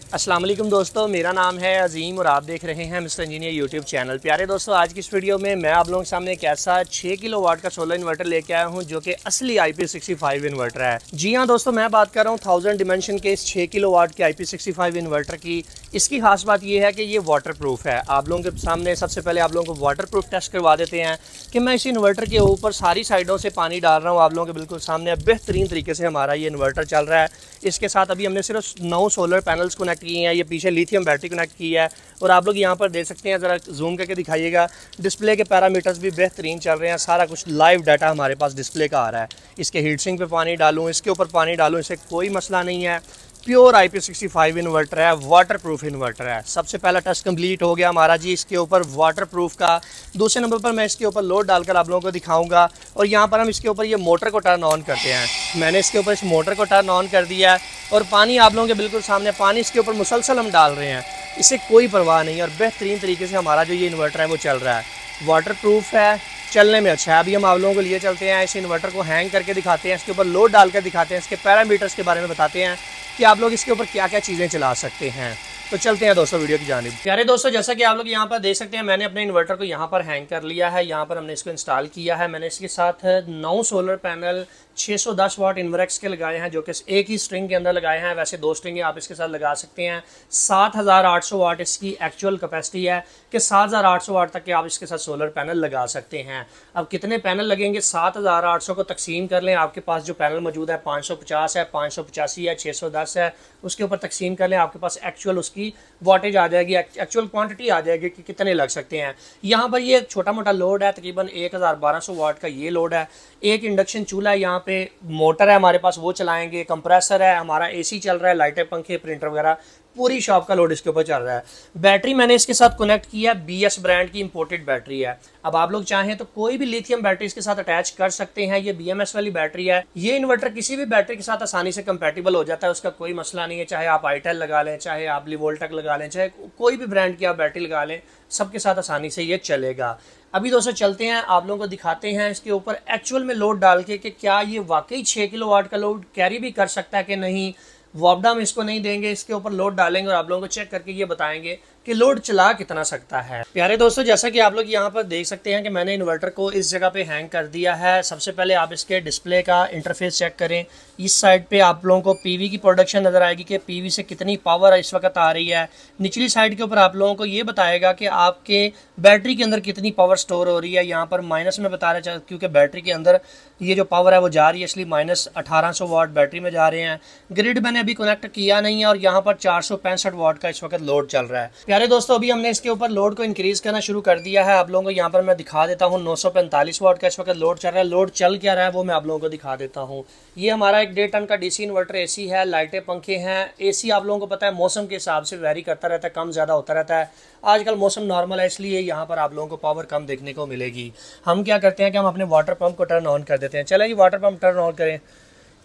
अस्सलाम वालेकुम दोस्तों, मेरा नाम है अजीम और आप देख रहे हैं मिस्टर इंजीनियर यूट्यूब चैनल। प्यारे दोस्तों, आज की इस वीडियो में मैं आप लोगों के सामने एक ऐसा 6 किलोवाट का सोलर इन्वर्टर लेके आया हूं जो कि असली IP65 इन्वर्टर है। जी हां दोस्तों, मैं बात कर रहा हूं 1000 डिमेंशन के इस 6 किलोवाट के IP65 इन्वर्टर की। इसकी खास बात यह है कि ये वाटर प्रूफ है। आप लोगों के सामने सबसे पहले आप लोगों को वाटर प्रूफ टेस्ट करवा देते हैं कि मैं इस इन्वर्टर के ऊपर सारी साइडों से पानी डाल रहा हूँ। आप लोगों के बिल्कुल सामने बेहतरीन तरीके से हमारा ये इन्वर्टर चल रहा है। इसके साथ अभी हमने सिर्फ 9 सोलर पैनल्स कनेक्ट किए हैं। ये पीछे लिथियम बैटरी कनेक्ट की है और आप लोग यहाँ पर देख सकते हैं, ज़रा जूम करके दिखाइएगा। डिस्प्ले के पैरामीटर्स भी बेहतरीन चल रहे हैं। सारा कुछ लाइव डाटा हमारे पास डिस्प्ले का आ रहा है। इसके हीट सिंक पे पानी डालूँ, इसके ऊपर पानी डालूँ, इससे कोई मसला नहीं है। प्योर IP65 इन्वर्टर है, वाटर प्रूफ इन्वर्टर है। सबसे पहला टेस्ट कंप्लीट हो गया हमारा जी इसके ऊपर वाटर प्रूफ का। दूसरे नंबर पर मैं इसके ऊपर लोड डालकर आप लोगों को दिखाऊंगा और यहाँ पर हम इसके ऊपर ये मोटर को टर्न ऑन करते हैं। मैंने इसके ऊपर इस मोटर को टर्न ऑन कर दिया है और पानी आप लोगों के बिल्कुल सामने, पानी इसके ऊपर मुसलसल हम डाल रहे हैं। इससे कोई परवाह नहीं है और बेहतरीन तरीके से हमारा जो ये इन्वर्टर है वो चल रहा है। वाटर प्रूफ है, चलने में अच्छा है। अभी हम आप लोगों को लिए चलते हैं, इस इन्वर्टर को हैंग करके दिखाते हैं, इसके ऊपर लोड डालकर दिखाते हैं, इसके पैरामीटर्स के बारे में बताते हैं कि आप लोग इसके ऊपर क्या क्या चीज़ें चला सकते हैं। तो चलते हैं दोस्तों वीडियो की जानिब। प्यारे दोस्तों, जैसा कि आप लोग यहाँ पर देख सकते हैं, मैंने अपने इन्वर्टर को यहाँ पर हैंग कर लिया है। यहाँ पर हमने इसको इंस्टॉल किया है। मैंने इसके साथ 9 सोलर पैनल 610 वाट इन्वर्क्स के लगाए हैं, जो कि एक ही स्ट्रिंग के अंदर लगाए हैं। वैसे 2 स्ट्रिंग आप इसके साथ लगा सकते हैं। 7800 वाट इसकी एक्चुअल कैपेसिटी है कि 7800 वाट तक के आप इसके साथ सोलर पैनल लगा सकते हैं। अब कितने पैनल लगेंगे, 7800 को तकसीम कर लें। आपके पास जो पैनल मौजूद है 550 है, 585 है, 610 है, उसके ऊपर तकसीम कर लें। आपके पास एक्चुअल उसकी वाटेज आ जाएगी, एक्चुअल क्वांटिटी आ जाएगी कि कितने लग सकते हैं। यहाँ पर ये छोटा मोटा लोड है, तकरीबन 1200 वाट का ये लोड है। एक इंडक्शन चूल्हा है, यहाँ पे मोटर है हमारे पास, वो चलाएंगे। कंप्रेसर है, हमारा AC चल रहा है, लाइटें, पंखे, प्रिंटर वगैरह, पूरी शॉप का लोड इसके ऊपर चल रहा है। बैटरी मैंने इसके साथ कनेक्ट किया, BS ब्रांड की इंपोर्टेड बैटरी है। अब आप लोग चाहें तो कोई भी लिथियम बैटरी इसके साथ अटैच कर सकते हैं। ये BMS वाली बैटरी है। ये इन्वर्टर किसी भी बैटरी के साथ आसानी से कंपैटिबल हो जाता है, उसका कोई मसला नहीं है। चाहे आप ITEL लगा लें, चाहे आप लिवोल्टेक लगा लें, चाहे कोई भी ब्रांड की आप बैटरी लगा लें, सबके साथ आसानी से ये चलेगा। अभी दोस्तों चलते हैं, आप लोगों को दिखाते हैं इसके ऊपर एक्चुअल में लोड डाल के कि क्या ये वाकई 6 किलोवाट का लोड कैरी भी कर सकता है कि नहीं। वॉपडा हम इसको नहीं देंगे, इसके ऊपर लोड डालेंगे और आप लोगों को चेक करके ये बताएंगे कि लोड चला कितना सकता है। प्यारे दोस्तों, जैसा कि आप लोग यहाँ पर देख सकते हैं कि मैंने इन्वर्टर को इस जगह पे हैंग कर दिया है। सबसे पहले आप इसके डिस्प्ले का इंटरफेस चेक करें। इस साइड पे आप लोगों को PV की प्रोडक्शन नज़र आएगी कि PV से कितनी पावर इस वक्त आ रही है। निचली साइड के ऊपर आप लोगों को ये बताएगा कि आपके बैटरी के अंदर कितनी पावर स्टोर हो रही है। यहाँ पर माइनस में बता रहा है क्योंकि बैटरी के अंदर ये जो पावर है वो जा रही है, इसलिए -1800 वाट बैटरी में जा रहे हैं। ग्रिड मैंने अभी कनेक्ट किया नहीं है और यहाँ पर 465 वाट का इस वक्त लोड चल रहा है। प्यारे दोस्तों, अभी हमने इसके ऊपर लोड को इंक्रीज करना शुरू कर दिया है। आप लोगों को यहाँ पर मैं दिखा देता हूँ, 945 वाट का इस वक्त लोड चल रहा है। लोड चल क्या रहा है वो मैं आप लोगों को दिखा देता हूँ। ये हमारा एक 1.5 टन का DC इन्वर्टर AC है, लाइटें, पंखे हैं। AC आप लोगों को पता है मौसम के हिसाब से वेरी करता रहता है, कम ज़्यादा होता रहता है। आजकल मौसम नॉर्मल है, इसलिए यहाँ पर आप लोगों को पावर कम देखने को मिलेगी। हम क्या करते हैं कि हम अपने वाटर पंप को टर्न ऑन कर देते हैं। चलिए जी, वाटर पंप टर्न ऑन करें।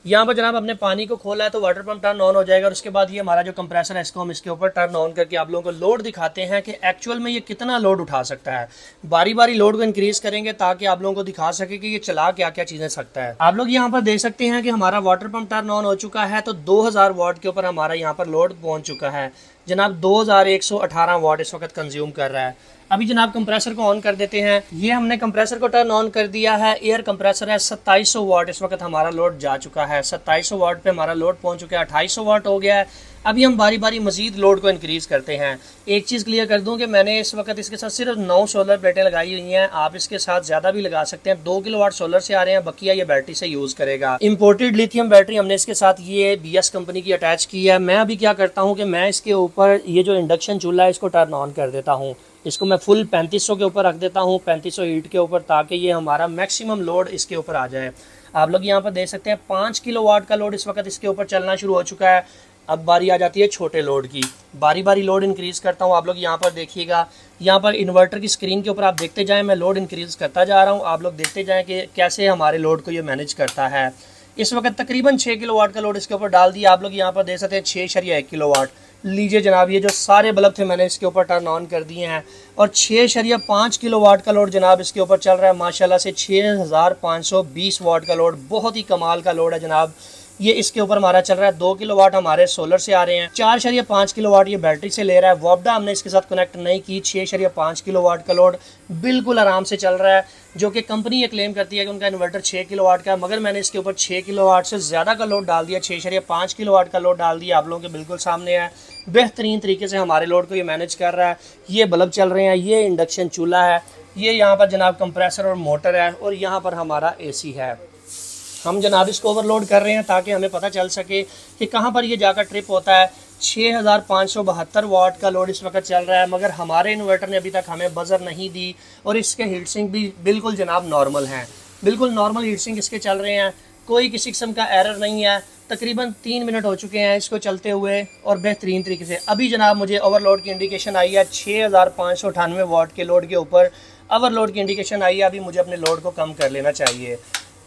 यहाँ पर जनाब अपने पानी को खोला है तो वाटर पंप टर्न ऑन हो जाएगा और उसके बाद ये हमारा जो कंप्रेसर है इसको हम इसके ऊपर टर्न ऑन करके आप लोगों को लोड दिखाते हैं कि एक्चुअल में ये कितना लोड उठा सकता है। बारी बारी लोड को इंक्रीज करेंगे ताकि आप लोगों को दिखा सके कि ये चला क्या क्या चीज़ें सकता है। आप लोग यहाँ पर देख सकते हैं कि हमारा वाटर पंप टर्न ऑन हो चुका है, तो 2000 वाट के ऊपर हमारा यहाँ पर लोड पहुँच चुका है। जनाब 2118 वाट इस वक्त कंज्यूम कर रहा है। अभी जनाब कंप्रेसर को ऑन कर देते हैं। ये हमने कंप्रेसर को टर्न ऑन कर दिया है। एयर कंप्रेसर है, 2700 वाट इस वक्त हमारा लोड जा चुका है। 2700 वाट पे हमारा लोड पहुंच चुका है, 2800 वाट हो गया है। अभी हम बारी बारी मजीद लोड को इंक्रीज करते हैं। एक चीज़ क्लियर कर दूं कि मैंने इस वक्त इसके साथ सिर्फ 9 सोलर प्लेटें लगाई हुई हैं। आप इसके साथ ज़्यादा भी लगा सकते हैं। 2 किलोवाट सोलर से आ रहे हैं, बकिया ये बैटरी से यूज़ करेगा। इंपोर्टेड लिथियम बैटरी हमने इसके साथ ये BS कंपनी की अटैच की है। मैं अभी क्या करता हूँ कि मैं इसके ऊपर ये जो इंडक्शन चूल्हा है इसको टर्न ऑन कर देता हूँ। इसको मैं फुल 3500 के ऊपर रख देता हूँ, 3500 हीट के ऊपर, ताकि ये हमारा मैक्सिमम लोड इसके ऊपर आ जाए। आप लोग यहाँ पर देख सकते हैं 5 किलोवाट का लोड इस वक्त इसके ऊपर चलना शुरू हो चुका है। अब बारी आ जाती है छोटे लोड की। बारी बारी लोड इंक्रीज़ करता हूँ। आप लोग यहाँ पर देखिएगा, यहाँ पर इन्वर्टर की स्क्रीन के ऊपर आप देखते जाएँ, मैं लोड इंक्रीज़ करता जा रहा हूँ। आप लोग देखते जाएँ कि कैसे हमारे लोड को ये मैनेज करता है। इस वक्त तकरीबन 6 किलोवाट का लोड इसके ऊपर डाल दिया। आप लोग यहाँ पर देख सकते हैं 6.1 किलोवाट। लीजिए जनाब, ये जो सारे बल्ब थे मैंने इसके ऊपर टर्न ऑन कर दिए हैं और 6.5 किलोवाट का लोड जनाब इसके ऊपर चल रहा है। माशाल्लाह से 6520 वाट का लोड, बहुत ही कमाल का लोड है जनाब। ये इसके ऊपर हमारा चल रहा है। 2 किलोवाट हमारे सोलर से आ रहे हैं, 4.5 किलोवाट ये बैटरी से ले रहा है। वॉब्डा हमने इसके साथ कनेक्ट नहीं की। 6.5 किलोवाट का लोड बिल्कुल आराम से चल रहा है, जो कि कंपनी ये क्लेम करती है कि उनका इन्वर्टर 6 किलोवाट का है, मगर मैंने इसके ऊपर 6 किलोवाट से ज़्यादा का लोड डाल दिया, 6.5 किलोवाट का लोड डाल दिया। आप लोगों के बिल्कुल सामने है, बेहतरीन तरीके से हमारे लोड को ये मैनेज कर रहा है। ये बल्ब चल रहे हैं, ये इंडक्शन चूल्हा है, ये यहाँ पर जनाब कंप्रेसर और मोटर है, और यहाँ पर हमारा एसी है। हम जनाब इसको ओवरलोड कर रहे हैं ताकि हमें पता चल सके कि कहाँ पर ये जाकर ट्रिप होता है। 6572 वाट का लोड इस वक्त चल रहा है, मगर हमारे इन्वर्टर ने अभी तक हमें बजर नहीं दी, और इसके हीट सिंक भी बिल्कुल जनाब नॉर्मल हैं, बिल्कुल नॉर्मल हीट सिंक इसके चल रहे हैं। कोई किसी किस्म का एरर नहीं है। तकरीबन 3 मिनट हो चुके हैं इसको चलते हुए, और बेहतरीन तरीके से अभी जनाब मुझे ओवरलोड की इंडिकेशन आई है। 6598 वाट के लोड के ऊपर ओवरलोड की इंडिकेशन आई है। अभी मुझे अपने लोड को कम कर लेना चाहिए।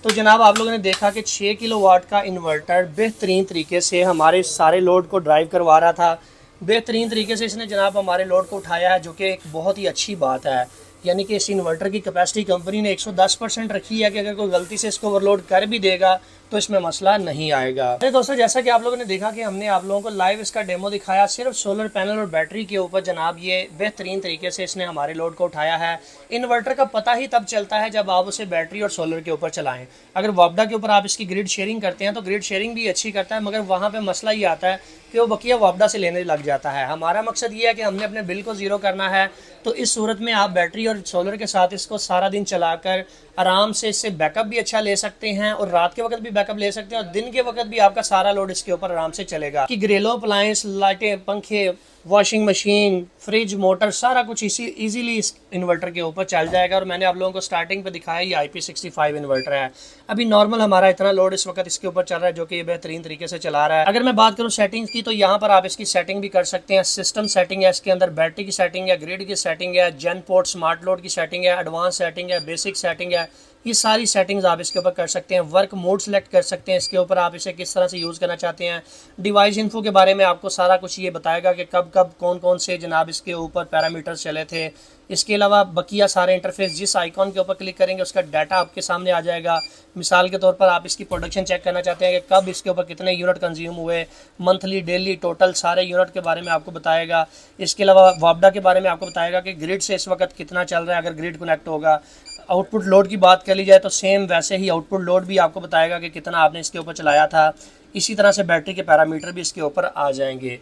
तो जनाब आप लोगों ने देखा कि 6 किलोवाट का इन्वर्टर बेहतरीन तरीके से हमारे सारे लोड को ड्राइव करवा रहा था। बेहतरीन तरीके से इसने जनाब हमारे लोड को उठाया है, जो कि एक बहुत ही अच्छी बात है। यानी कि इस इन्वर्टर की कैपेसिटी कंपनी ने 110% रखी है कि अगर कोई गलती से इसको ओवरलोड कर भी देगा तो इसमें मसला नहीं आएगा। अरे दोस्तों, जैसा कि आप लोगों ने देखा कि हमने आप लोगों को लाइव इसका डेमो दिखाया, सिर्फ सोलर पैनल और बैटरी के ऊपर जनाब ये बेहतरीन तरीके से इसने हमारे लोड को उठाया है। इन्वर्टर का पता ही तब चलता है जब आप उसे बैटरी और सोलर के ऊपर चलाएं। अगर वॉब्डा के ऊपर आप इसकी ग्रिड शेयरिंग करते हैं तो ग्रिड शेयरिंग भी अच्छी करता है, मगर वहाँ पर मसला ये आता है कि वो बकिया वॉब्डा से लेने लग जाता है। हमारा मकसद ये है कि हमने अपने बिल को ज़ीरो करना है, तो इस सूरत में आप बैटरी और सोलर के साथ इसको सारा दिन चलाकर आराम से इससे बैकअप भी अच्छा ले सकते हैं, और रात के वक्त भी बैकअप ले सकते हैं, और दिन के वक्त भी आपका सारा लोड इसके ऊपर आराम से चलेगा। कि घरेलू अप्लायंस, लाइटें, पंखे, वॉशिंग मशीन, फ्रिज, मोटर, सारा कुछ इजीली इस इन्वर्टर के ऊपर चल जाएगा। और मैंने आप लोगों को स्टार्टिंग पे दिखाया ये IP65 इन्वर्टर है। अभी नॉर्मल हमारा इतना लोड इस वक्त इसके ऊपर चल रहा है, जो कि ये बेहतरीन तरीके से चला रहा है। अगर मैं बात करूँ सेटिंग्स की, तो यहाँ पर आप इसकी सेटिंग भी कर सकते हैं। सिस्टम सेटिंग है, इसके अंदर बैटरी की सेटिंग है, ग्रिड की सेटिंग है, जेन पोर्ट स्मार्ट लोड की सेटिंग है, एडवांस सेटिंग है, बेसिक सेटिंग है। ये सारी सेटिंग्स आप इसके ऊपर कर सकते हैं। वर्क मोड सेलेक्ट कर सकते हैं इसके ऊपर, आप इसे किस तरह से यूज़ करना चाहते हैं। डिवाइस इन्फो के बारे में आपको सारा कुछ ये बताएगा कि कब कब कौन कौन से जनाब इसके ऊपर पैरामीटर्स चले थे। इसके अलावा बकिया सारे इंटरफेस, जिस आइकॉन के ऊपर क्लिक करेंगे उसका डाटा आपके सामने आ जाएगा। मिसाल के तौर पर आप इसकी प्रोडक्शन चेक करना चाहते हैं कि कब इसके ऊपर कितने यूनिट कंज्यूम हुए, मंथली, डेली, टोटल सारे यूनिट के बारे में आपको बताएगा। इसके अलावा वॉब्डा के बारे में आपको बताएगा कि ग्रिड से इस वक्त कितना चल रहा है, अगर ग्रिड कनेक्ट होगा। आउटपुट लोड की बात कर ली जाए तो सेम वैसे ही आउटपुट लोड भी आपको बताएगा कि कितना आपने इसके ऊपर चलाया था। इसी तरह से बैटरी के पैरामीटर भी इसके ऊपर आ जाएंगे।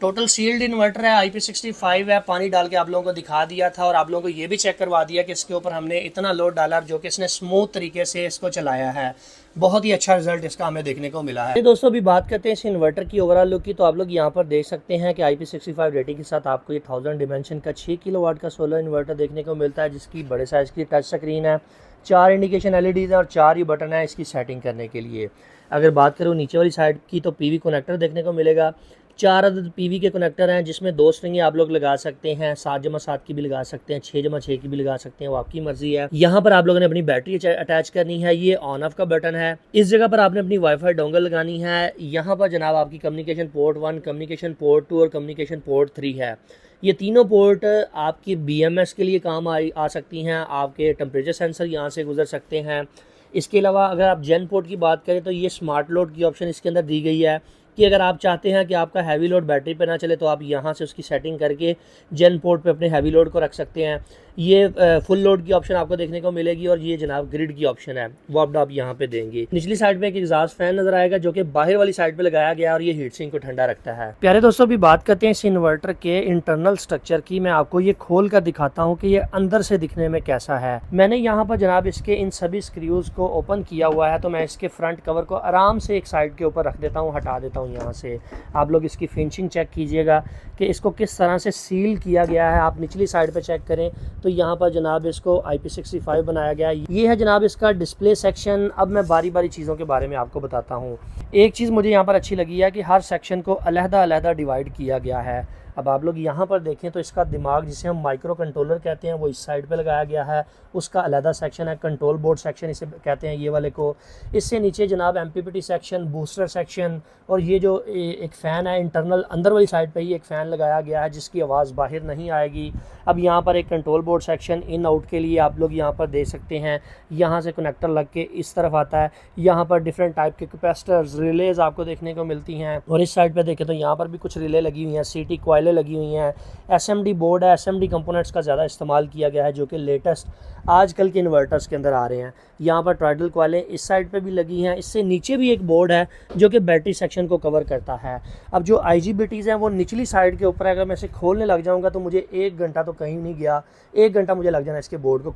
टोटल सील्ड इन्वर्टर है, IP65 है। पानी डाल के आप लोगों को दिखा दिया था, और आप लोगों को ये भी चेक करवा दिया कि इसके ऊपर हमने इतना लोड डाला जो कि इसने स्मूथ तरीके से इसको चलाया है। बहुत ही अच्छा रिजल्ट इसका हमें देखने को मिला है। दोस्तों, अभी बात करते हैं इस इन्वर्टर की ओवरऑल लुक की। तो आप लोग यहाँ पर देख सकते हैं कि IP65 रेटिंग के साथ आपको ये 1000 डिमेंशन का 6 किलोवाट का सोलर इन्वर्टर देखने को मिलता है, जिसकी बड़े साइज़ की टच स्क्रीन है, 4 इंडिकेशन LEDs हैं, और 4 ही बटन है इसकी सेटिंग करने के लिए। अगर बात करूँ नीचे वाली साइड की, तो PV कनेक्टर देखने को मिलेगा। 4 अदद PV के कनेक्टर हैं, जिसमें 2 स्ट्रिंग आप लोग लगा सकते हैं, 7/7 की भी लगा सकते हैं, 6/6 की भी लगा सकते हैं, वो आपकी मर्जी है। यहाँ पर आप लोगों ने अपनी बैटरी अटैच करनी है, ये ऑन ऑफ का बटन है। इस जगह पर आपने अपनी वाईफाई डोंगल लगानी है। यहाँ पर जनाब आपकी कम्युनिकेशन पोर्ट 1, कम्युनिकेशन पोर्ट 2 और कम्युनिकेशन पोर्ट 3 है। ये तीनों पोर्ट आपकी BMS के लिए काम आ सकती हैं। आपके टेम्परेचर सेंसर यहाँ से गुजर सकते हैं। इसके अलावा अगर आप जेन पोर्ट की बात करें तो ये स्मार्ट लोड की ऑप्शन इसके अंदर दी गई है कि अगर आप चाहते हैं कि आपका हैवी लोड बैटरी पे ना चले तो आप यहाँ से उसकी सेटिंग करके जेन पोर्ट पे अपने हैवी लोड को रख सकते हैं। ये फुल लोड की ऑप्शन आपको देखने को मिलेगी, और ये जनाब ग्रिड की ऑप्शन है, वो आप यहाँ पे देंगे। निचली साइड पे एक एग्जॉस्ट फैन नजर आएगा जो कि बाहर वाली साइड पे लगाया गया है, और ये हीट सिंक को ठंडा रखता है। प्यारे दोस्तों, अभी बात करते हैं इस इन्वर्टर के इंटरनल स्ट्रक्चर की। मैं आपको ये खोल कर दिखाता हूँ कि ये अंदर से दिखने में कैसा है। मैंने यहाँ पर जनाब इसके इन सभी स्क्रूज को ओपन किया हुआ है, तो मैं इसके फ्रंट कवर को आराम से एक साइड के ऊपर रख देता हूँ, हटा देता हूँ यहाँ से। आप लोग इसकी फिनिशिंग चेक कीजिएगा कि इसको किस तरह से सील किया गया है। आप निचली साइड पे चेक करें तो यहाँ पर जनाब इसको IP65 बनाया गया है। ये है जनाब इसका डिस्प्ले सेक्शन। अब मैं बारी बारी चीज़ों के बारे में आपको बताता हूँ। एक चीज़ मुझे यहाँ पर अच्छी लगी है कि हर सेक्शन को अलहदा डिवाइड किया गया है। अब आप लोग यहाँ पर देखें तो इसका दिमाग, जिसे हम माइक्रो कंट्रोलर कहते हैं, वो इस साइड पे लगाया गया है। उसका अलहदा सेक्शन है, कंट्रोल बोर्ड सेक्शन इसे कहते हैं, ये वाले को। इससे नीचे जनाब MPPT सेक्शन, बूस्टर सेक्शन, और ये जो एक फ़ैन है इंटरनल अंदर वाली साइड पे ही एक फ़ैन लगाया गया है जिसकी आवाज़ बाहर नहीं आएगी। अब यहाँ पर एक control board section in out के लिए आप लोग यहाँ पर दे सकते हैं। यहाँ से कनेक्टर लग के इस तरफ आता है। यहाँ पर डिफरेंट टाइप के कैपेसिटर्स, रिलेज आपको देखने को मिलती हैं। और इस साइड पे देखें तो यहाँ पर भी कुछ रिले लगी हुई हैं, सीटी कॉइलें लगी हुई हैं। एसएमडी बोर्ड है, एसएमडी कंपोनेंट्स का ज़्यादा इस्तेमाल किया गया है जो कि लेटेस्ट आजकल के इन्वर्टर्स के अंदर आ रहे हैं। यहाँ पर ट्राइडल कॉइलें इस साइड पे भी लगी हैं। इससे नीचे भी एक बोर्ड है जो कि बैटरी सेक्शन को कवर करता है। अब जो IGBTs हैं वो निचली साइड के ऊपर है। अगर मैं इसे खोलने लग जाऊँगा तो मुझे 1 घंटा तो कहीं नहीं गया, 1 घंटा मुझे लग जाना इसके बोर्ड को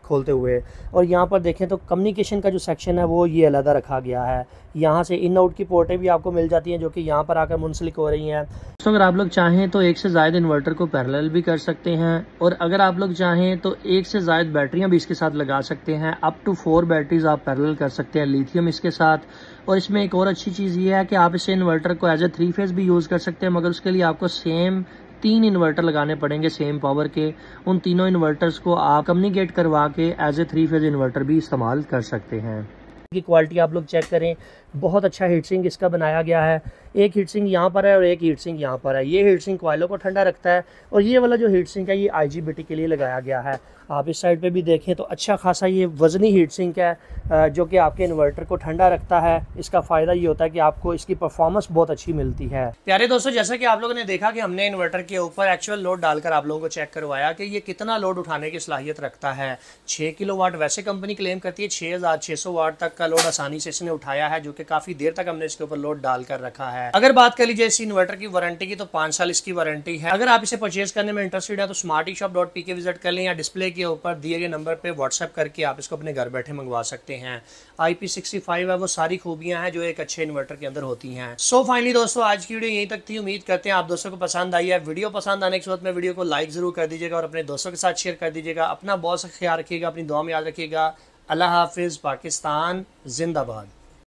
खोलते हुए। और यहाँ पर देखें तो कम्युनिकेशन का जो सेक्शन है वो ये अलग रखा गया है। यहाँ से इन आउट की पोर्टें भी आपको मिल जाती हैं जो कि यहाँ पर आकर मुंसलिक हो रही हैं। तो अगर आप लोग चाहें तो एक से ज़्यादा इन्वर्टर को पैरेलल भी कर सकते हैं, और अगर आप लोग चाहें तो एक से ज़्यादा बैटरियाँ भी इसके साथ लगा सकते हैं। अप टू 4 बैटरीज आप पैरेलल कर सकते हैं लिथियम इसके साथ। और इसमें एक और अच्छी चीज़ ये है कि आप इसे इन्वर्टर को एज ए 3 फेज़ भी यूज़ कर सकते हैं, मगर उसके लिए आपको सेम 3 इन्वर्टर लगाने पड़ेंगे सेम पावर के। उन तीनों इन्वर्टर्स को आप कम्युनिकेट करवा के एज ए 3 फेज़ इन्वर्टर भी इस्तेमाल कर सकते हैं। की क्वालिटी आप लोग चेक करें, बहुत अच्छा हीट सिंक इसका बनाया गया है। एक हीट सिंक यहाँ पर है और एक हीट सिंक यहाँ पर है। ये हीट सिंक कॉइलों को ठंडा रखता है, और ये वाला जो हीट सिंक है ये IGBT के लिए लगाया गया है। आप इस साइड पे भी देखें तो अच्छा खासा ये वज़नी हीट सिंक है जो कि आपके इन्वर्टर को ठंडा रखता है। इसका फ़ायदा ये होता है कि आपको इसकी परफॉर्मेंस बहुत अच्छी मिलती है। प्यारे दोस्तों, जैसा कि आप लोगों ने देखा कि हमने इन्वर्टर के ऊपर एक्चुअल लोड डालकर आप लोगों को चेक करवाया कि ये कितना लोड उठाने की सलाहियत रखता है। 6 किलोवाट वैसे कंपनी क्लेम करती है, 6600 वाट तक का लोड आसानी से इसने उठाया है, जो कि काफ़ी देर तक हमने इसके ऊपर लोड डालकर रखा है। अगर बात कर लीजिए इस इन्वर्टर की वारंटी की तो 5 साल इसकी वारंटी है। अगर आप इसे परचेज करने में इंटरेस्टेड है तो smarteshop.pk विजिट कर लें, या डिस्प्ले के ऊपर दिए गए नंबर पे व्हाट्सएप करके आप इसको अपने घर बैठे मंगवा सकते हैं। IP65 है, वो सारी खूबियां हैं जो एक अच्छे इन्वर्टर के अंदर होती हैं। सो फाइनली दोस्तों, आज की वीडियो यहीं तक थी। उम्मीद करते हैं आप दोस्तों को पसंद आई है। वीडियो पसंद आने के बाद में वीडियो को लाइक जरूर कर दीजिएगा और अपने दोस्तों के साथ शेयर कर दीजिएगा। अपना बहुत सा ख्याल रखिएगा, अपनी दुआ में याद रखिएगा। अल्लाह हाफिज़। पाकिस्तान जिंदाबाद।